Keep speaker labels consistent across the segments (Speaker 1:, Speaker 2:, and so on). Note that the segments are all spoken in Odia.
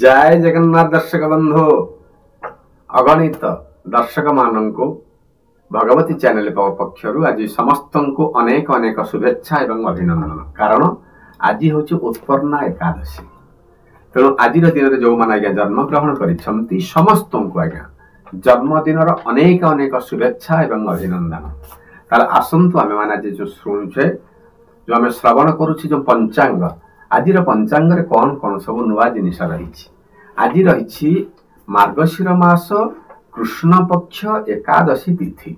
Speaker 1: जय जगन्नाथ दर्शक बंधु अगणित दर्शक मानू भगवती चैनल पक्षर आज समस्त को अनेक अनेक शुभेच्छा एवं अभिनंदन। कारण आज हूँ उत्पन्ना एकादशी। तेणु आज दिन जो मैंने आज्ञा जन्म ग्रहण कर समस्त को आज्ञा जन्मदिन अनेक अनेक शुभेच्छा एवं अभिनंदन। ताल आसतु आम मैंने आज जो शुणुचे जो आम श्रवण करुचे जो पंचांग आज पंचांग कौन कौन सब नुआ जिनिस रही। आज रही मार्गशीर मास कृष्ण पक्ष एकादशी तिथि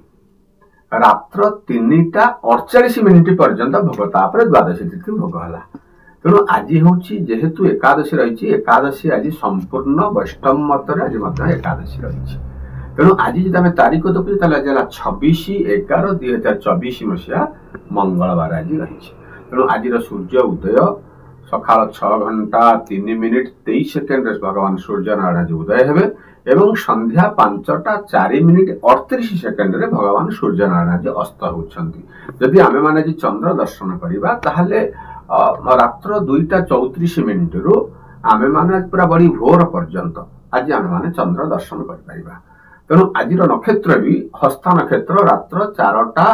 Speaker 1: रात्र 3टा 48 पर्यंत भोग तापर द्वादशी तिथि भोग है। तेणु आज हूँ जेहेतु एकादशी रही एकादशी आज संपूर्ण वैष्णव मत आज एकादशी रही। तेणु आज जब आम तारीख देखुचे आज 26/11/2024 मसीहा मंगलवार आज रही। तेणु आज सूर्य उदय सकाल 6 घंटा 3 मिनिट 23 सेकेंड भगवान सूर्य नारायण जी उदय हेबे एवं संध्या 5टा 4 मिनिट 38 सेकेंड रे भगवान सूर्य नारायण जी अस्त होउछंती। जदि आमे माने जी चंद्र दर्शन करिबा ताहले रात्र 2टा 34 मिनिट रु आमे माने पूरा बड़ी भोर पर्यंत आज आमे माने चंद्र दर्शन कर परिबा। तेणु आज नक्षत्र भी हस्ता नक्षत्र रात्र 4टा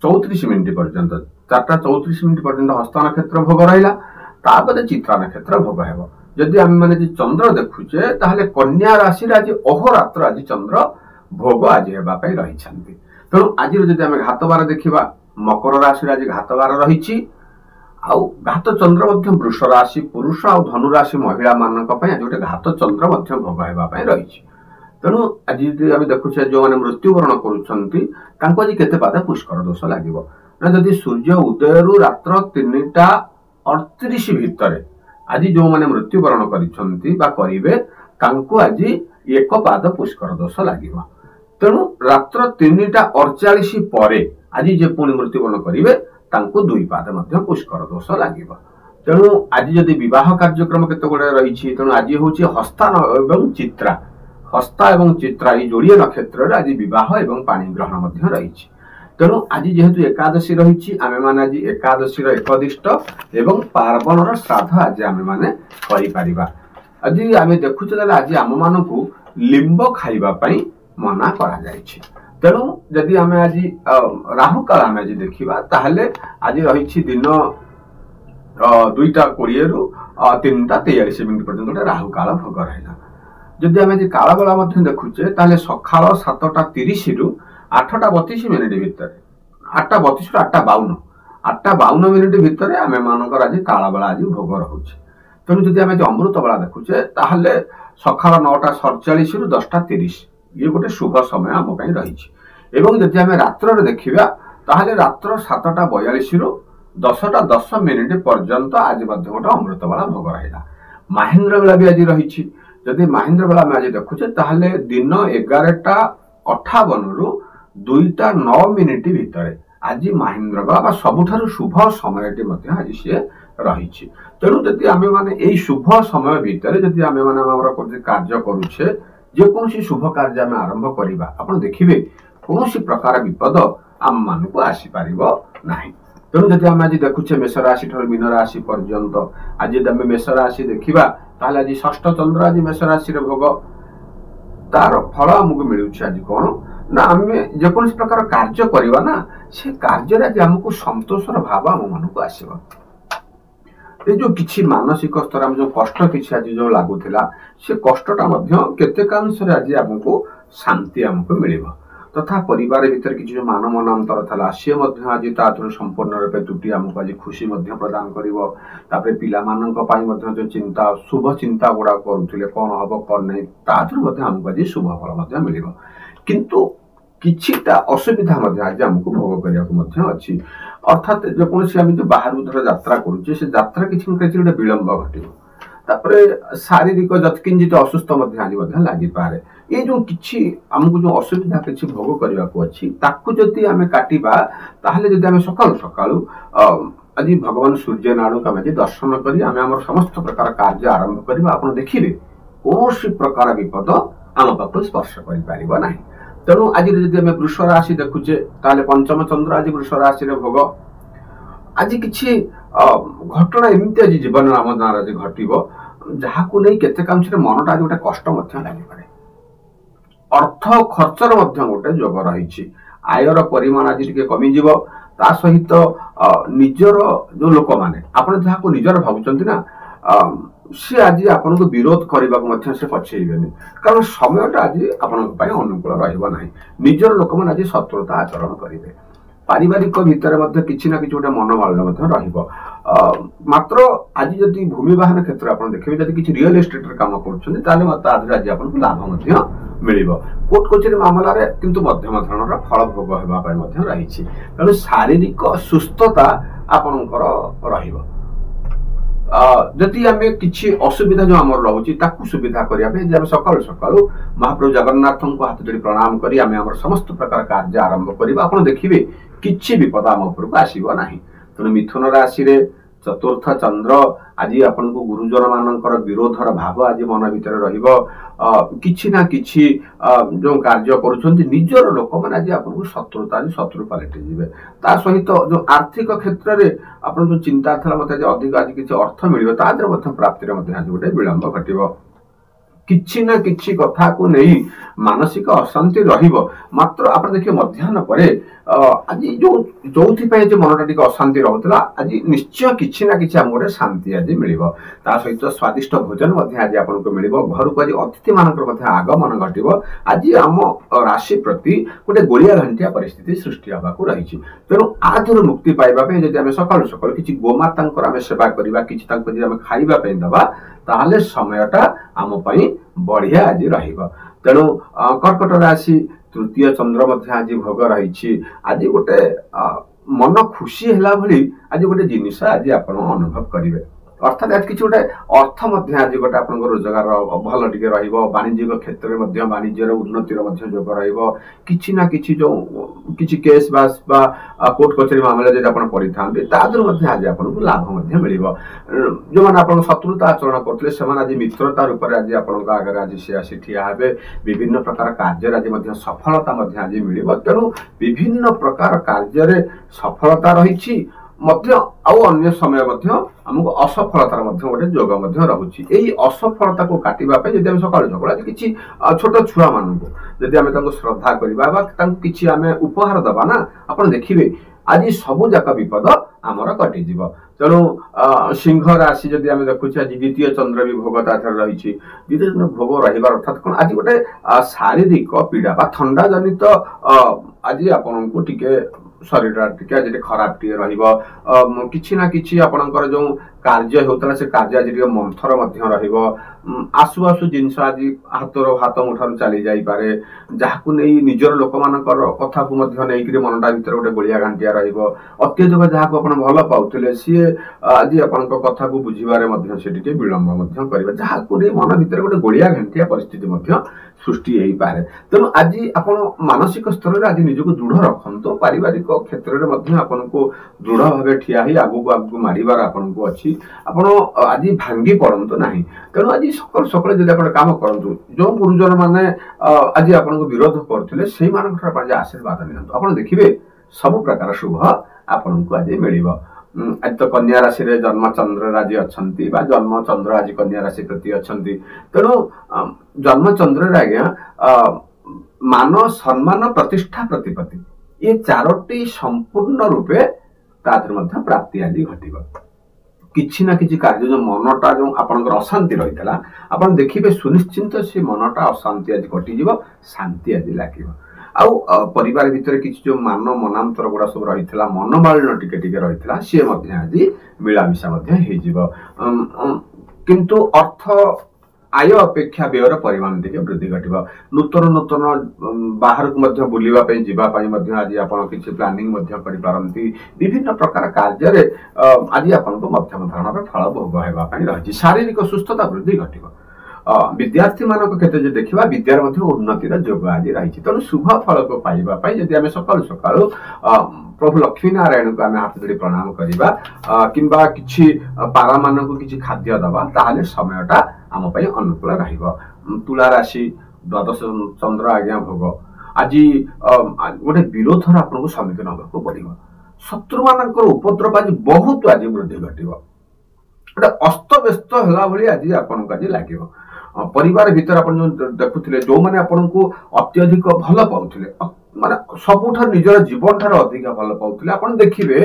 Speaker 1: 34 मिनिट पर्यंत 4टा 34 मिनिट पर्यंत हस्ता नक्षत्र भोग रहिला। तापर चित्रा नक्षत्र भोग हेब। जदि आम मैंने चंद्र देखुचे ताहले कन्या राशि आज अहोरात्र आज चंद्र भोग आज हेबापई रही। तेणु आज जदि आम घातबार देखा मकर राशि आज घातबार रही घात चंद्र वृष राशि पुरुष आ धनु राशि महिला मानक आज गोटे घात चंद्र भोग हेबापई रही। तेणु आज आम देखुचे जो मैंने मृत्युवरण करुँच केते पाद पुष्कर दोष लगे ना। जदि सूर्य उदय रात्र 3टा 38 भितर आज जो मैंने मृत्युवरण करेंगे आज एक पाद पुष्कर दोष लगे। तेणु रात्र 3टा 48 पर आज जे पुणी मृत्युवरण करेंगे 2 पाद पुष्कर दोष लगे। तेणु आज जदि विवाह कार्यक्रम केते गुड़े रही तेणु आज हूँ हस्ता एवं चित्रा हस्ता एवं चित्रा ये जोड़िए नक्षत्र आज विवाह एवं पाणी ग्रहण रही। तेणु आज जेहेतु एकादशी रही आमे माने आज एकादशी एकदिष्ट एवं पार्वण श्राद्ध आज आमे माने करि परिबा। आज आमे देखुचे आज आम मानकु लिंब खाइबा पई मना करा जायछि। तेणु जदि आमे आज राहु काल आमे आज देखिबा ताहले आज रही दिन 2टा 20 रु 3टा 43 मिनिट पर्यंत राहु काल भोग रहिला। जदि आमे आज काल बेला मध्ये देखुचे ताहले सकाळ 7टा 30 रु 8टा 32 मिनिट भितर 8टा 32 रु 8टा 52 मिनिट भितर आम मानकर आज काला बेला आज भोग रोचे। तेणु जदि आम अमृत बेला देखुचे ताहले सकाळ 9टा 47 रु 10टा 30 ये गोटे शुभ समय आम पई रही। एवं जदि आम रात्र देखिबा ताहले रात्र 7टा 42 रु 10टा 10 मिनिट पर्यंत आज गोटे अमृत बेला भोग रहिला। महेंद्र बेला भी आज रही। जदि महेंद्र बेला आम आज देखुचे ताहले दिन 11टा 58 रु 2टा 9 मिनिट भितर आज महेंद्र बेला सबुठारु शुभ समय आज सी रही। तेणु जदि आम माने यही शुभ समय भितर जदि आम माने कार्य करुचे जेकोसी शुभ कार्य आम आरंभ करवा आपन देखिबे कौन प्रकार विपद आम मानकु आसी पारिबो नाही। तेणु जदि आम आज देखुचे मेष राशि ठार मीन राशि पर्यंत आज जदि आम मेष राशि देखिबा ताहले आज षष्ठ चंद्र आज मेष राशि रे भोग तार फल आमको मिलूँ। आज कौन ना आम जेकोसी प्रकार कार्य करवा ना से कार्य आज आमको संतोषर भाव आम मानक आसब। ये जो किसी मानसिक स्तर आम जो कष्ट किसी आज जो लगुला से कष्टा केतेकांश आज आमको शांति आमको मिल तथा परिवार भीतर किसी जो मान मनांतर था सी आज संपूर्ण रूपे तुटी आमको आज खुशी प्रदान कर पिला जो चिंता शुभ चिंता गुड़ा करुले कौन हम कौन नहीं तादर आमको आज शुभ फल मिल किंतु किछिटा असुविधा आज आमको भोग करने अच्छी। अर्थात जेकोसी आम जो बाहर धर यात्रा करुचे से यात्रा किसी गोटे विलंब घटो तापरे शारीरिक जत्किंचित असुस्थ आज लगी पारे। ये जो किछि आमको जो असुविधा किछि भोग करने को अच्छी ताकू जदि आम काटिबा ताहले जदि आम सकाळु सकाळु आज भगवान सूर्य नारायण को आम दर्शन करी आम आम समस्त प्रकार कार्य आरंभ करवा आपन देखिबे कौन प्रकार विपद आम पाखु स्पर्श करि पारिबो नाही। तेणु आज जदि आम वृष राशि देखुचे ताहले पंचम चंद्र आज वृष राशि रे भोग आज किछि घटना एमती आज जीवन आम नाराज घटो ଯାହାକୁ ନେଇ କେତେକାଂଶରେ ମନଟା ଆଜି ଗୋଟେ କଷ୍ଟ ମଧ୍ୟ ଲାଗିପାରେ। ଅର୍ଥ ଖର୍ଚ୍ଚର ମଧ୍ୟ ଗୋଟେ ଯୋଗ ରହିଛି। ଆୟର ପରିମାଣ ଆଜି ଟିକେ କମିଯିବ। ତା ସହିତ ନିଜର ଯୋଉ ଲୋକମାନେ ଆପଣ ଯାହାକୁ ନିଜର ଭାବୁଛନ୍ତି ନା ସେ ଆଜି ଆପଣଙ୍କୁ ବିରୋଧ କରିବାକୁ ମଧ୍ୟ ସେ ପଛେଇବେନି, କାରଣ ସମୟଟା ଆଜି ଆପଣଙ୍କ ପାଇଁ ଅନୁକୂଳ ରହିବ ନାହିଁ। ନିଜର ଲୋକମାନେ ଆଜି ଶତ୍ରୁତା ଆଚରଣ କରିବେ। ପାରିବାରିକ ଭିତରେ ମଧ୍ୟ କିଛି ନା କିଛି ଗୋଟେ ମନୋମାଳିନ୍ୟ ମଧ୍ୟ ରହିବ। ମାତ୍ର ଆଜି ଯଦି ଭୂମି ବାହନ କ୍ଷେତ୍ରରେ ଆପଣ ଦେଖିବେ, ଯଦି କିଛି ରିଅଲ ଏଷ୍ଟେଟରେ କାମ କରୁଛନ୍ତି ତାହେଲେ ତା ଦେହରେ ଆଜି ଆପଣଙ୍କୁ ଲାଭ ମଧ୍ୟ ମିଳିବ। କୋର୍ଟ କଚେରୀ ମାମଲାରେ କିନ୍ତୁ ମଧ୍ୟମ ଧରଣର ଫଳ ଭୋଗ ହେବା ପାଇଁ ମଧ୍ୟ ରହିଛି। ତେଣୁ ଶାରୀରିକ ସୁସ୍ଥତା ଆପଣଙ୍କର ରହିବ। ଯଦି ଆମେ କିଛି ଅସୁବିଧା ଯୋଉ ଆମର ରହୁଛି ତାକୁ ସୁବିଧା କରିବା ପାଇଁ ଆମେ ସକାଳୁ ସକାଳୁ ମହାପ୍ରଭୁ ଜଗନ୍ନାଥଙ୍କୁ ହାତ ଯୋଡ଼ି ପ୍ରଣାମ କରି ଆମେ ଆମର ସମସ୍ତ ପ୍ରକାର କାର୍ଯ୍ୟ ଆରମ୍ଭ କରିବା। ଆପଣ ଦେଖିବେ କିଛି ବିପଦ ଆମ ଉପରକୁ ଆସିବ ନାହିଁ। ତେଣୁ ମିଥୁନ ରାଶିରେ ଚତୁର୍ଥ ଚନ୍ଦ୍ର ଆଜି ଆପଣଙ୍କୁ ଗୁରୁଜନ ମାନଙ୍କର ବିରୋଧର ଭାବ ଆଜି ମନ ଭିତରେ ରହିବ। କିଛି ନା କିଛି ଯୋଉ କାର୍ଯ୍ୟ କରୁଛନ୍ତି ନିଜର ଲୋକମାନେ ଆଜି ଆପଣଙ୍କୁ ଶତ୍ରୁ ପାଲଟି ଯିବେ। ତା ସହିତ ଯୋଉ ଆର୍ଥିକ କ୍ଷେତ୍ରରେ ଆପଣ ଯୋଉ ଚିନ୍ତା ଥିଲା ମତେ ଅଧିକ ଆଜି କିଛି ଅର୍ଥ ମିଳିବ, ତା ଦେହରେ ମଧ୍ୟ ପ୍ରାପ୍ତିରେ ମଧ୍ୟ ଆଜି ଗୋଟେ ବିଳମ୍ବ ଘଟିବ। କିଛି ନା କିଛି କଥାକୁ ନେଇ ମାନସିକ ଅଶାନ୍ତି ରହିବ। ମାତ୍ର ଆପଣ ଦେଖିବେ ମଧ୍ୟାହ୍ନ ପରେ ଆଜି ଯୋଉଥିପାଇଁ ଯେ ମନଟା ଟିକେ ଅଶାନ୍ତି ରହୁଥିଲା, ଆଜି ନିଶ୍ଚୟ କିଛି ନା କିଛି ଆମକୁ ଗୋଟେ ଶାନ୍ତି ଆଜି ମିଳିବ। ତା ସହିତ ସ୍ୱାଦିଷ୍ଟ ଭୋଜନ ମଧ୍ୟ ଆଜି ଆପଣଙ୍କୁ ମିଳିବ। ଘରକୁ ଆଜି ଅତିଥି ମାନଙ୍କର ମଧ୍ୟ ଆଗମନ ଘଟିବ। ଆଜି ଆମ ରାଶି ପ୍ରତି ଗୋଟେ ଗୋଳିଆ ଘାଣ୍ଟିଆ ପରିସ୍ଥିତି ସୃଷ୍ଟି ହେବାକୁ ରହିଛି। ତେଣୁ ଆଦିରୁ ମୁକ୍ତି ପାଇବା ପାଇଁ ଯଦି ଆମେ ସକାଳୁ ସକାଳୁ କିଛି ଗୋମାତାଙ୍କର ଆମେ ସେବା କରିବା, କିଛି ତାଙ୍କୁ ଯଦି ଆମେ ଖାଇବା ପାଇଁ ଦେବା, ତାହେଲେ ସମୟଟା ଆମ ପାଇଁ ବଢିଆ ଆଜି ରହିବ। ତେଣୁ କର୍କଟ ରାଶି ତୃତୀୟ ଚନ୍ଦ୍ର ମଧ୍ୟ ଆଜି ଭୋଗ ରହିଛି। ଆଜି ଗୋଟେ ମନ ଖୁସି ହେଲା ଭଳି ଆଜି ଗୋଟେ ଜିନିଷ ଆଜି ଆପଣ ଅନୁଭବ କରିବେ। ଅର୍ଥାତ୍ ଆଜି କିଛି ଗୋଟେ ଅର୍ଥ ମଧ୍ୟ ଆଜି ଗୋଟେ ଆପଣଙ୍କ ରୋଜଗାର ଭଲ ଟିକେ ରହିବ। ବାଣିଜ୍ୟିକ କ୍ଷେତ୍ରରେ ମଧ୍ୟ ବାଣିଜ୍ୟର ଉନ୍ନତିର ମଧ୍ୟ ଯୋଗ ରହିବ। କିଛି ନା କିଛି ଯୋଉ କିଛି କେସ୍ ବାସ୍ ବା କୋର୍ଟ କଚେରୀ ମାମଲା ଯଦି ଆପଣ ପଢିଥାନ୍ତି, ତା ଦେହରୁ ମଧ୍ୟ ଆଜି ଆପଣଙ୍କୁ ଲାଭ ମଧ୍ୟ ମିଳିବ। ଯୋଉମାନେ ଆପଣଙ୍କ ଶତ୍ରୁତା ଆଚରଣ କରୁଥିଲେ ସେମାନେ ଆଜି ମିତ୍ରତା ରୂପରେ ଆଜି ଆପଣଙ୍କ ଆଗରେ ଆଜି ସେ ଆସି ଠିଆ ହେବେ। ବିଭିନ୍ନ ପ୍ରକାର କାର୍ଯ୍ୟରେ ଆଜି ମଧ୍ୟ ସଫଳତା ମଧ୍ୟ ଆଜି ମିଳିବ। ତେଣୁ ବିଭିନ୍ନ ପ୍ରକାର କାର୍ଯ୍ୟରେ ସଫଳତା ରହିଛି ମଧ୍ୟ, ଆଉ ଅନ୍ୟ ସମୟ ମଧ୍ୟ ଆମକୁ ଅସଫଳତାର ମଧ୍ୟ ଗୋଟେ ଯୋଗ ମଧ୍ୟ ରହୁଛି। ଏଇ ଅସଫଳତାକୁ କାଟିବା ପାଇଁ ଯଦି ଆମେ ସକାଳୁ ସକାଳୁ ଆଜି କିଛି ଛୋଟ ଛୁଆ ମାନଙ୍କୁ ଯଦି ଆମେ ତାଙ୍କୁ ଶ୍ରଦ୍ଧା କରିବା ବା ତାଙ୍କୁ କିଛି ଆମେ ଉପହାର ଦବା ନା, ଆପଣ ଦେଖିବେ ଆଜି ସବୁ ଯାକ ବିପଦ ଆମର କଟିଯିବ। ତେଣୁ ସିଂହ ରାଶି ଯଦି ଆମେ ଦେଖୁଛେ, ଆଜି ଦ୍ୱିତୀୟ ଚନ୍ଦ୍ର ବି ଭୋଗ ତା ଦେହରେ ରହିଛି। ଦ୍ୱିତୀୟ ଚନ୍ଦ୍ର ଭୋଗ ରହିବାର ଅର୍ଥାତ୍ କଣ, ଆଜି ଗୋଟେ ଶାରୀରିକ ପୀଡା ବା ଥଣ୍ଡା ଜନିତ ଆଜି ଆପଣଙ୍କୁ ଟିକେ ଶରୀର ଟିକେ ଆଜି ଟିକେ ଖରାପ ଟିକେ ରହିବ। କିଛି ନା କିଛି ଆପଣଙ୍କର ଯୋଉ କାର୍ଯ୍ୟ ହେଉଥିଲା ସେ କାର୍ଯ୍ୟ ଆଜି ଟିକେ ମନ୍ଥର ମଧ୍ୟ ରହିବ। ଆସୁ ଆସୁ ଜିନିଷ ଆଜି ହାତ ମୁଠାରୁ ଚାଲି ଯାଇପାରେ। ଯାହାକୁ ନେଇ ନିଜର ଲୋକମାନଙ୍କର କଥାକୁ ମଧ୍ୟ ନେଇକରି ମନଟା ଭିତରେ ଗୋଟେ ଗୋଳିଆ ଘାଣ୍ଟିଆ ରହିବ। ଅତ୍ୟଧିକ ଯାହାକୁ ଆପଣ ଭଲ ପାଉଥିଲେ ସିଏ ଆଜି ଆପଣଙ୍କ କଥାକୁ ବୁଝିବାରେ ମଧ୍ୟ ସେ ଟିକେ ବିଳମ୍ବ ମଧ୍ୟ କରିବେ। ଯାହାକୁ ନେଇ ମନ ଭିତରେ ଗୋଟେ ଗୋଳିଆ ଘାଣ୍ଟିଆ ପରିସ୍ଥିତି ମଧ୍ୟ ସୃଷ୍ଟି ହେଇପାରେ। ତେଣୁ ଆଜି ଆପଣ ମାନସିକ ସ୍ତରରେ ଆଜି ନିଜକୁ ଦୃଢ ରଖନ୍ତୁ। ପାରିବାରିକ କ୍ଷେତ୍ରରେ ମଧ୍ୟ ଆପଣଙ୍କୁ ଦୃଢ ଭାବେ ଠିଆ ହେଇ ଆଗକୁ ମାରିବାର ଆପଣଙ୍କୁ ଅଛି। ଆପଣ ଆଜି ଭାଙ୍ଗି ପଡନ୍ତୁ ନାହିଁ। ତେଣୁ ଆଜି ସକାଳୁ ସକାଳୁ ଯଦି ଆପଣ କାମ କରନ୍ତୁ, ଯୋଉ ଗୁରୁଜନ ମାନେ ଆଜି ଆପଣଙ୍କୁ ବିରୋଧ କରୁଥିଲେ ସେଇମାନଙ୍କର ଆପଣ ଆଜି ଆଶୀର୍ବାଦ ନିଅନ୍ତୁ। ଆପଣ ଦେଖିବେ ସବୁ ପ୍ରକାର ଶୁଭ ଆପଣଙ୍କୁ ଆଜି ମିଳିବ। ଆଜି ତ କନ୍ୟା ରାଶିରେ ଜନ୍ମ ଚନ୍ଦ୍ର ଆଜି ଅଛନ୍ତି ବା ଜନ୍ମ ଚନ୍ଦ୍ର ଆଜି କନ୍ୟା ରାଶି ପ୍ରତି ଅଛନ୍ତି। ତେଣୁ ଜନ୍ମ ଚନ୍ଦ୍ରରେ ଆଜ୍ଞା ମାନ ସମ୍ମାନ ପ୍ରତିଷ୍ଠା ପ୍ରତିପତ୍ତି ଏ ଚାରୋଟି ସମ୍ପୂର୍ଣ୍ଣ ରୂପେ ତା ଦେହରେ ମଧ୍ୟ ପ୍ରାପ୍ତି ଆଜି ଘଟିବ। କିଛି ନା କିଛି କାର୍ଯ୍ୟ ଯୋଉ ମନଟା ଯୋଉ ଆପଣଙ୍କର ଅଶାନ୍ତି ରହିଥିଲା, ଆପଣ ଦେଖିବେ ସୁନିଶ୍ଚିନ୍ତ ସେ ମନଟା ଅଶାନ୍ତି ଆଜି କଟିଯିବ, ଶାନ୍ତି ଆଜି ଲାଗିବ। ଆଉ ପରିବାର ଭିତରେ କିଛି ଯୋଉ ମାନ ମନାନ୍ତର ଗୁଡା ସବୁ ରହିଥିଲା, ମନମାଳିନ୍ୟ ଟିକେ ଟିକେ ରହିଥିଲା, ସିଏ ମଧ୍ୟ ଆଜି ମିଳାମିଶା ମଧ୍ୟ ହେଇଯିବ। କିନ୍ତୁ ଅର୍ଥ ଆୟ ଅପେକ୍ଷା ବ୍ୟୟର ପରିମାଣ ଟିକେ ବୃଦ୍ଧି ଘଟିବ। ନୂତନ ବାହାରକୁ ମଧ୍ୟ ବୁଲିବା ପାଇଁ ଯିବା ପାଇଁ ମଧ୍ୟ ଆଜି ଆପଣ କିଛି ପ୍ଲାନିଂ ମଧ୍ୟ କରିପାରନ୍ତି। ବିଭିନ୍ନ ପ୍ରକାର କାର୍ଯ୍ୟରେ ଆଜି ଆପଣଙ୍କୁ ମଧ୍ୟମ ଧରଣର ଫଳ ଭୋଗ ହେବା ପାଇଁ ରହିଛି। ଶାରୀରିକ ସୁସ୍ଥତା ବୃଦ୍ଧି ଘଟିବ। ବିଦ୍ୟାର୍ଥୀ ମାନଙ୍କ କ୍ଷେତ୍ରରେ ଯଦି ଦେଖିବା, ବିଦ୍ୟାର ମଧ୍ୟ ଉନ୍ନତିର ଯୋଗ ଆଜି ରହିଛି। ତେଣୁ ଶୁଭ ଫଳକୁ ପାଇବା ପାଇଁ ଯଦି ଆମେ ସକାଳୁ ସକାଳୁ ପ୍ରଭୁ ଲକ୍ଷ୍ମୀ ନାରାୟଣଙ୍କୁ ଆମେ ହାତ ଯୋଡ଼ି ପ୍ରଣାମ କରିବା କିମ୍ବା କିଛି ପାରାମାନଙ୍କୁ କିଛି ଖାଦ୍ୟ ଦେବା, ତାହେଲେ ସମୟଟା ଆମ ପାଇଁ ଅନୁକୂଳ ରହିବ। ତୁଳା ରାଶି ଦ୍ୱାଦଶ ଚନ୍ଦ୍ର ଆଜ୍ଞା ଭୋଗ ଆଜି ଗୋଟେ ବିରୋଧର ଆପଣଙ୍କୁ ସମ୍ମୁଖୀନ ହେବାକୁ ପଡିବ। ଶତ୍ରୁ ମାନଙ୍କର ଉପଦ୍ରବ ଆଜି ବହୁତ ଆଜି ବୃଦ୍ଧି ଘଟିବ। ଗୋଟେ ଅସ୍ତ ବ୍ୟସ୍ତ ହେଲା ଭଳି ଆଜି ଆପଣଙ୍କୁ ଆଜି ଲାଗିବ। ପରିବାର ଭିତରେ ଆପଣ ଯୋଉ ଦେଖୁଥିଲେ ଯୋଉମାନେ ଆପଣଙ୍କୁ ଅତ୍ୟଧିକ ଭଲ ପାଉଥିଲେ, ମାନେ ସବୁଠାରୁ ନିଜର ଜୀବନ ଠାରୁ ଅଧିକ ଭଲ ପାଉଥିଲେ, ଆପଣ ଦେଖିବେ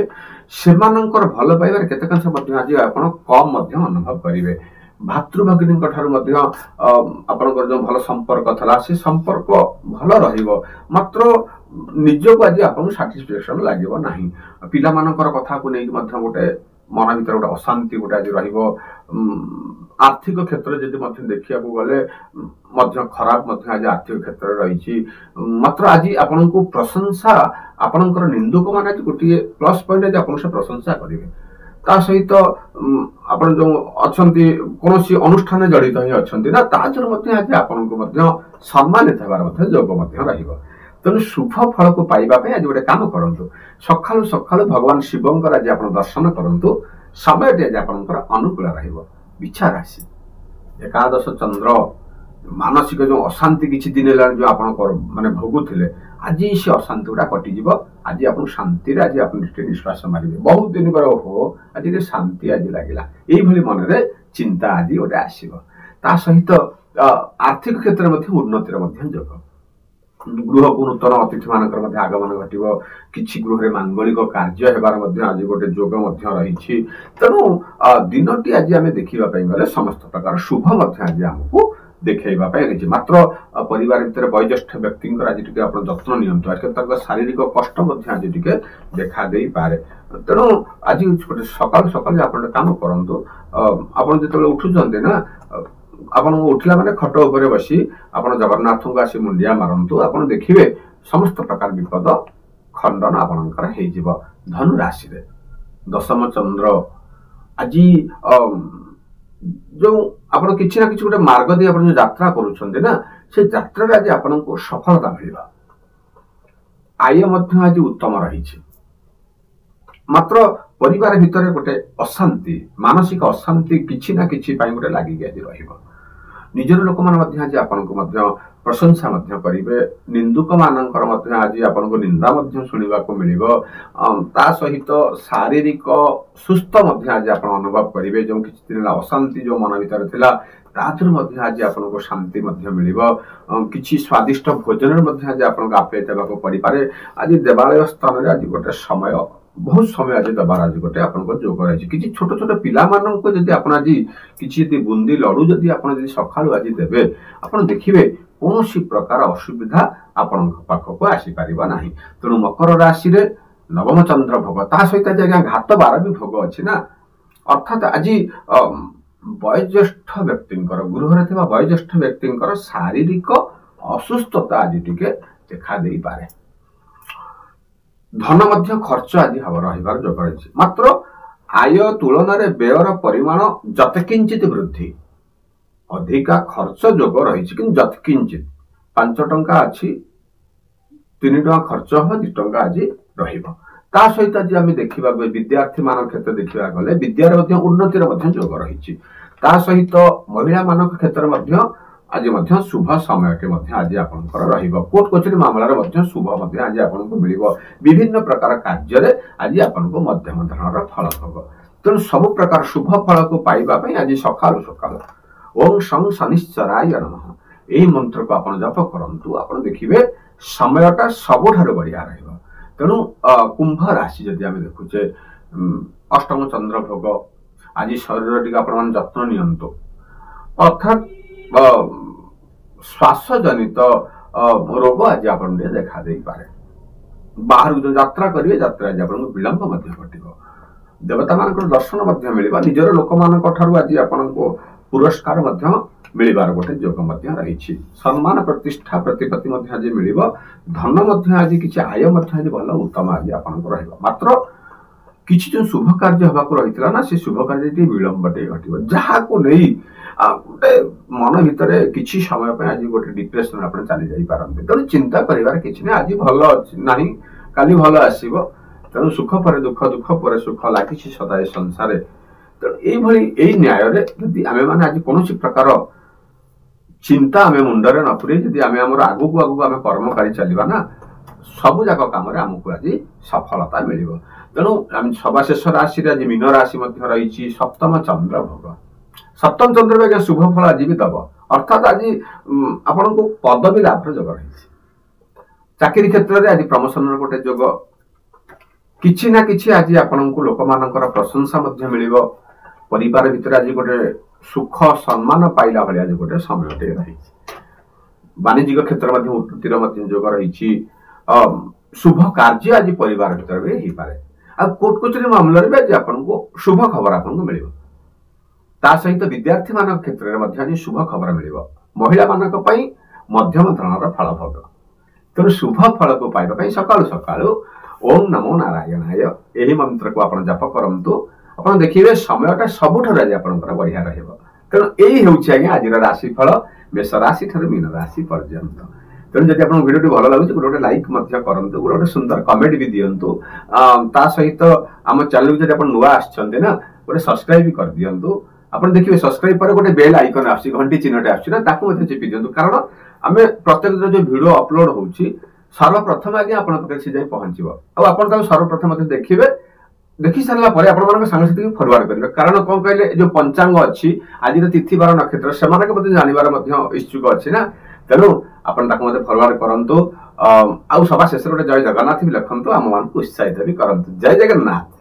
Speaker 1: ସେମାନଙ୍କର ଭଲ ପାଇବାରେ କେତେକାଂଶ ମଧ୍ୟ ଆଜି ଆପଣ କମ୍ ମଧ୍ୟ ଅନୁଭବ କରିବେ। ଭାତୃଭଗିନୀଙ୍କ ଠାରୁ ମଧ୍ୟ ଆପଣଙ୍କର ଯୋଉ ଭଲ ସମ୍ପର୍କ ଥିଲା ସେ ସମ୍ପର୍କ ଭଲ ରହିବ, ମାତ୍ର ନିଜକୁ ଆଜି ଆପଣଙ୍କୁ ସାଟିସ୍ଫ୍ୟାକ୍ସନ ଲାଗିବ ନାହିଁ। ପିଲାମାନଙ୍କର କଥାକୁ ନେଇକି ମଧ୍ୟ ଗୋଟେ ମନ ଭିତରେ ଗୋଟେ ଅଶାନ୍ତି ଗୋଟେ ଆଜି ରହିବ। ଆର୍ଥିକ କ୍ଷେତ୍ରରେ ଯଦି ମଧ୍ୟ ଦେଖିବାକୁ ଗଲେ ମଧ୍ୟ ଖରାପ ମଧ୍ୟ ଆଜି ଆର୍ଥିକ କ୍ଷେତ୍ରରେ ରହିଛି। ମାତ୍ର ଆଜି ଆପଣଙ୍କୁ ପ୍ରଶଂସା, ଆପଣଙ୍କର ନିନ୍ଦୁକ ମାନେ ଆଜି ଗୋଟିଏ ପ୍ଲସ୍ ପଏଣ୍ଟ ଆଜି ଆପଣଙ୍କୁ ସେ ପ୍ରଶଂସା କରିବେ। ତା ସହିତ ଆପଣ ଯୋଉ ଅଛନ୍ତି କୌଣସି ଅନୁଷ୍ଠାନରେ ଜଡ଼ିତ ହିଁ ଅଛନ୍ତି ନା, ତା ଦେହରୁ ମଧ୍ୟ ଆଜି ଆପଣଙ୍କୁ ମଧ୍ୟ ସମ୍ମାନିତ ହେବାର ମଧ୍ୟ ଯୋଗ ମଧ୍ୟ ରହିବ। ତେଣୁ ଶୁଭ ଫଳକୁ ପାଇବା ପାଇଁ ଆଜି ଗୋଟେ କାମ କରନ୍ତୁ, ସକାଳୁ ସକାଳୁ ଭଗବାନ ଶିବଙ୍କର ଆଜି ଆପଣ ଦର୍ଶନ କରନ୍ତୁ। ସମୟଟି ଆଜି ଆପଣଙ୍କର ଅନୁକୂଳ ରହିବ। ବିଛା ରାଶି ଏକାଦଶ ଚନ୍ଦ୍ର, ମାନସିକ ଯୋଉ ଅଶାନ୍ତି କିଛି ଦିନ ହେଲାଣି ଯୋଉ ଆପଣ ମାନେ ଭୋଗୁଥିଲେ, ଆଜି ସେ ଅଶାନ୍ତି ଗୁଡା କଟିଯିବ। ଆଜି ଆପଣ ଶାନ୍ତିରେ ଆଜି ଆପଣ ଟିକେ ନିଶ୍ୱାସ ମାରିବେ। ବହୁତ ଦିନ ପରେ ଓହୋ ଆଜି ଟିକେ ଶାନ୍ତି ଆଜି ଲାଗିଲା, ଏଇଭଳି ମନରେ ଚିନ୍ତା ଆଜି ଗୋଟେ ଆସିବ। ତା ସହିତ ଆର୍ଥିକ କ୍ଷେତ୍ରରେ ମଧ୍ୟ ଉନ୍ନତିର ମଧ୍ୟ ଯୋଗ। ଗୃହକୁ ନୂତନ ଅତିଥି ମାନଙ୍କର ମଧ୍ୟ ଆଗମନ ଘଟିବ। କିଛି ଗୃହରେ ମାଙ୍ଗଳିକ କାର୍ଯ୍ୟ ହେବାର ମଧ୍ୟ ଆଜି ଗୋଟେ ଯୋଗ ମଧ୍ୟ ରହିଛି। ତେଣୁ ଦିନଟି ଆଜି ଆମେ ଦେଖିବା ପାଇଁ ଗଲେ ସମସ୍ତ ପ୍ରକାର ଶୁଭ ମଧ୍ୟ ଆଜି ଆମକୁ ଦେଖେଇବା ପାଇଁ ରହିଛି। ମାତ୍ର ପରିବାର ଭିତରେ ବয়োଜ୍ୟେଷ୍ଠ ବ୍ୟକ୍ତିଙ୍କର ଆଜି ଟିକେ ଆପଣ ଯତ୍ନ ନିଅନ୍ତୁ, ଆଜି ତାଙ୍କ ଶାରୀରିକ କଷ୍ଟ ମଧ୍ୟ ଆଜି ଟିକେ ଦେଖା ଦେଇପାରେ। ତେଣୁ ଆଜି ଗୋଟେ ସକାଳୁ ସକାଳୁ ଆପଣ ଗୋଟେ କାମ କରନ୍ତୁ, ଆପଣ ଯେତେବେଳେ ଉଠୁଛନ୍ତି ନା, ଆପଣଙ୍କୁ ଉଠିଲା ମାନେ ଖଟ ଉପରେ ବସି ଆପଣ ଜଗନ୍ନାଥଙ୍କୁ ଆସି ମୁଣ୍ଡିଆ ମାରନ୍ତୁ। ଆପଣ ଦେଖିବେ ସମସ୍ତ ପ୍ରକାର ବିପଦ ଖଣ୍ଡନ ଆପଣଙ୍କର ହେଇଯିବ। ଧନୁ ରାଶିରେ ଦଶମ ଚନ୍ଦ୍ର, ଆଜି ଯୋଉ ଆପଣ କିଛି ନା କିଛି ଗୋଟେ ମାର୍ଗ ଦେଇ ଆପଣ ଯୋଉ ଯାତ୍ରା କରୁଛନ୍ତି ନା, ସେ ଯାତ୍ରାରେ ଆଜି ଆପଣଙ୍କୁ ସଫଳତା ମିଳିବ। ଆୟ ମଧ୍ୟ ଆଜି ଉତ୍ତମ ରହିଛି। ମାତ୍ର ପରିବାର ଭିତରେ ଗୋଟେ ଅଶାନ୍ତି, ମାନସିକ ଅଶାନ୍ତି କିଛି ନା କିଛି ପାଇଁ ଗୋଟେ ଲାଗିକି ଆଜି ରହିବ। ନିଜର ଲୋକମାନେ ମଧ୍ୟ ଆଜି ଆପଣଙ୍କୁ ମଧ୍ୟ ପ୍ରଶଂସା ମଧ୍ୟ କରିବେ। ନିନ୍ଦୁକ ମାନଙ୍କର ମଧ୍ୟ ଆଜି ଆପଣଙ୍କୁ ନିନ୍ଦା ମଧ୍ୟ ଶୁଣିବାକୁ ମିଳିବ। ତା ସହିତ ଶାରୀରିକ ସୁସ୍ଥ ମଧ୍ୟ ଆଜି ଆପଣ ଅନୁଭବ କରିବେ। ଯୋଉ କିଛି ଦିନ ହେଲା ଅଶାନ୍ତି ଯୋଉ ମନ ଭିତରେ ଥିଲା, ତା ଦେହରୁ ମଧ୍ୟ ଆଜି ଆପଣଙ୍କୁ ଶାନ୍ତି ମଧ୍ୟ ମିଳିବ। କିଛି ସ୍ୱାଦିଷ୍ଟ ଭୋଜନରେ ମଧ୍ୟ ଆଜି ଆପଣଙ୍କୁ ଆପେଟ ହେବାକୁ ପଡିପାରେ। ଆଜି ଦେବାଳୟ ସ୍ଥାନରେ ଆଜି ଗୋଟେ ସମୟ, ବହୁତ ସମୟ ଆଜି ଦେବାର ଆଜି ଗୋଟେ ଆପଣଙ୍କ ଯୋଗ ରହିଛି। କିଛି ଛୋଟ ଛୋଟ ପିଲାମାନଙ୍କୁ ଯଦି ଆପଣ ଆଜି କିଛି ଯଦି ବୁନ୍ଦି ଲଡୁ ଯଦି ଆପଣ ଯଦି ସକାଳୁ ଆଜି ଦେବେ, ଆପଣ ଦେଖିବେ କୌଣସି ପ୍ରକାର ଅସୁବିଧା ଆପଣଙ୍କ ପାଖକୁ ଆସିପାରିବ ନାହିଁ। ତେଣୁ ମକର ରାଶିରେ ନବମ ଚନ୍ଦ୍ର ଭୋଗ, ତା ସହିତ ଆଜ୍ଞା ଘାତ ବାର ବି ଭୋଗ ଅଛି ନା, ଅର୍ଥାତ ଆଜି ବୟୋଜ୍ୟେଷ୍ଠ ବ୍ୟକ୍ତିଙ୍କର, ଗୃହରେ ଥିବା ବୟୋଜ୍ୟେଷ୍ଠ ବ୍ୟକ୍ତିଙ୍କର ଶାରୀରିକ ଅସୁସ୍ଥତା ଆଜି ଟିକେ ଦେଖା ଦେଇପାରେ। ଧନ ମଧ୍ୟ ଖର୍ଚ୍ଚ ଆଜି ରହିବାର ଯୋଗ ରହିଛି। ମାତ୍ର ଆୟ ତୁଳନାରେ ବ୍ୟୟର ପରିମାଣ ଯତ୍କିଞ୍ଚିତ ବୃଦ୍ଧି, ଅଧିକା ଖର୍ଚ୍ଚ ଯୋଗ ରହିଛି, କିନ୍ତୁ ଯତ୍କିଞ୍ଚିତ 5 ଟଙ୍କା ଅଛି, 3 ଟଙ୍କା ଖର୍ଚ୍ଚ ହବ, 2 ଟଙ୍କା ଆଜି ରହିବ। ତା ସହିତ ଆଜି ଆମେ ଦେଖିବାକୁ ବିଦ୍ୟାର୍ଥୀ ମାନଙ୍କ କ୍ଷେତ୍ରରେ ଦେଖିବାକୁ ଗଲେ ବିଦ୍ୟାରେ ମଧ୍ୟ ଉନ୍ନତିର ମଧ୍ୟ ଯୋଗ ରହିଛି। ତା ସହିତ ମହିଳା ମାନଙ୍କ କ୍ଷେତ୍ରରେ ମଧ୍ୟ ଆଜି ମଧ୍ୟ ଶୁଭ ସମୟଟି ମଧ୍ୟ ଆଜି ଆପଣଙ୍କର ରହିବ। କୋର୍ଟ କଚେରୀ ମାମଲାରେ ମଧ୍ୟ ଶୁଭ ମଧ୍ୟ ଆଜି ଆପଣଙ୍କୁ ମିଳିବ। ବିଭିନ୍ନ ପ୍ରକାର କାର୍ଯ୍ୟରେ ଆଜି ଆପଣଙ୍କୁ ମଧ୍ୟମ ଧରଣର ଫଳ ହବ। ତେଣୁ ସବୁ ପ୍ରକାର ଶୁଭ ଫଳକୁ ପାଇବା ପାଇଁ ଆଜି ସକାଳୁ ସକାଳୁ ଓಂ ଶଂ ଶନିଶ୍ଚରାୟ ନମଃ ଏହି ମନ୍ତ୍ରକୁ ଆପଣ ଜପ କରନ୍ତୁ। ଆପଣ ଦେଖିବେ ସମୟଟା ସବୁଠାରୁ ବଢିଆ ରହିବ। ତେଣୁ କୁମ୍ଭ ରାଶି ଯଦି ଆମେ ଦେଖୁଛେ, ଅଷ୍ଟମ ଚନ୍ଦ୍ର ଭୋଗ, ଆଜି ଶରୀର ଟିକେ ଆପଣମାନେ ଯତ୍ନ ନିଅନ୍ତୁ। ଅର୍ଥାତ୍ ଶ୍ୱାସ ଜନିତ ରୋଗ ଆଜି ଆପଣ ଟିକେ ଦେଖା ଦେଇପାରେ। ବାହାରକୁ ଯୋଉ ଯାତ୍ରା କରିବେ, ଯାତ୍ରା ଆଜି ଆପଣଙ୍କୁ ବିଳମ୍ବ ମଧ୍ୟ ଘଟିବ। ଦେବତା ମାନଙ୍କର ଦର୍ଶନ ମଧ୍ୟ ମିଳିବ। ନିଜର ଲୋକମାନଙ୍କ ଠାରୁ ଆଜି ଆପଣଙ୍କୁ ପୁରସ୍କାର ମଧ୍ୟ ମିଳିବାର ଗୋଟେ ଯୋଗ ମଧ୍ୟ ରହିଛି। ସମ୍ମାନ ପ୍ରତିଷ୍ଠା ପ୍ରତିପତ୍ତି ମଧ୍ୟ ଆଜି ମିଳିବ। ଧନ ମଧ୍ୟ ଆଜି କିଛି ଆୟ ମଧ୍ୟ ଆଜି ଭଲ ଉତ୍ତମ ଆଜି ଆପଣଙ୍କୁ ରହିବ। ମାତ୍ର କିଛି ଯୋଉ ଶୁଭ କାର୍ଯ୍ୟ ହେବାକୁ ରହିଥିଲା ନା, ସେ ଶୁଭ କାର୍ଯ୍ୟଟି ବିଳମ୍ବ ଟିକେ ଘଟିବ, ଯାହାକୁ ନେଇ ଗୋଟେ ମନ ଭିତରେ କିଛି ସମୟ ପାଇଁ ଆଜି ଗୋଟେ ଡିପ୍ରେସନ ଆପଣ ଚାଲି ଯାଇପାରନ୍ତି। ତେଣୁ ଚିନ୍ତା କରିବାର କିଛି ନାହିଁ, ଆଜି ଭଲ ଅଛି ନାହିଁ, କାଲି ଭଲ ଆସିବ। ତେଣୁ ସୁଖ ପରେ ଦୁଃଖ, ଦୁଃଖ ପରେ ସୁଖ ଲାଗିଛି ସଦା ଏ ସଂସାରେ। ତେଣୁ ଏଇଭଳି ଏଇ ନ୍ୟାୟରେ ଯଦି ଆମେ ମାନେ ଆଜି କୌଣସି ପ୍ରକାର ଚିନ୍ତା ଆମେ ମୁଣ୍ଡରେ ନ ପୁରେଇ ଯଦି ଆମେ ଆମର ଆଗକୁ ଆଗକୁ ଆମେ କର୍ମ କରି ଚାଲିବା ନା, ସବୁ ଯାକ କାମରେ ଆମକୁ ଆଜି ସଫଳତା ମିଳିବ। ତେଣୁ ସବାଶେଷ ରାଶିରେ ଆଜି ମୀନ ରାଶି ମଧ୍ୟ ରହିଛି, ସପ୍ତମ ଚନ୍ଦ୍ର ଭୋଗ। सप्तम चंद्र भी शुभ फल आज भी दब अर्थात आज आपन को पदवी लाभ जोग रही चाकरी क्षेत्र में आज प्रमोशन गोटे जोग किछि ना किछि आज आपन को लोक मानकर प्रशंसा मध्य मिलिबो परिवार भितर आज गोटे सुख सम्मान पाइला भली आज गोटे समय रही वाणिज्यिक क्षेत्र में उन्नतिर जोग रही शुभ कार्य आज परिवार भितर भी हो पारे आ कोर्ट कचेरी मामला भी आज आपको शुभ खबर आपको मिल सहित विद्यार्थी मान क्षेत्र में आज शुभ खबर मिल महिला मान मध्यम धरणर फल भोग तेणु शुभ फल को पाइबा सकालू सकालू ओम नमो नारायणाय यही मंत्र को आप जप करंतु आप देखिए समयटा सबुठ आज आपंकर बढ़िया रहा तेणु यही हूँ आज राशिफल मेष राशि ठार मीन राशि पर्यंत तेणु जब आप भिडियो भल लगे गोटे लाइक करंतु गोटे सुंदर कमेंट भी दिंतु ता सहित आम चैनल जब आप नुआ आसछन्ते ना गोटे सब्सक्राइब कर दिंतु आप देखिए सब्सक्राइब पर गोटे बेल आइकन आसी घंटी चिन्हटे आसना ताकू चिपी दिंतु कारण आम प्रत्येक जो वीडियो अपलोड होउछि सर्वप्रथम आगे आप पहुंचो आप सर्वप्रथम देखिए देखि सारा पर आप सांगसाथी फरवर्ड करेंगे कारण कौन कहले जो पंचांग अच्छी आज तिथि बार नक्षत्र से जानवर इच्छुक अच्छी ना तेणु आप फरवर्ड करूँ आ सभा शेष गोटे जय जगन्नाथ भी लिखु आम मान उत्साहित भी करूँ जय जगन्नाथ।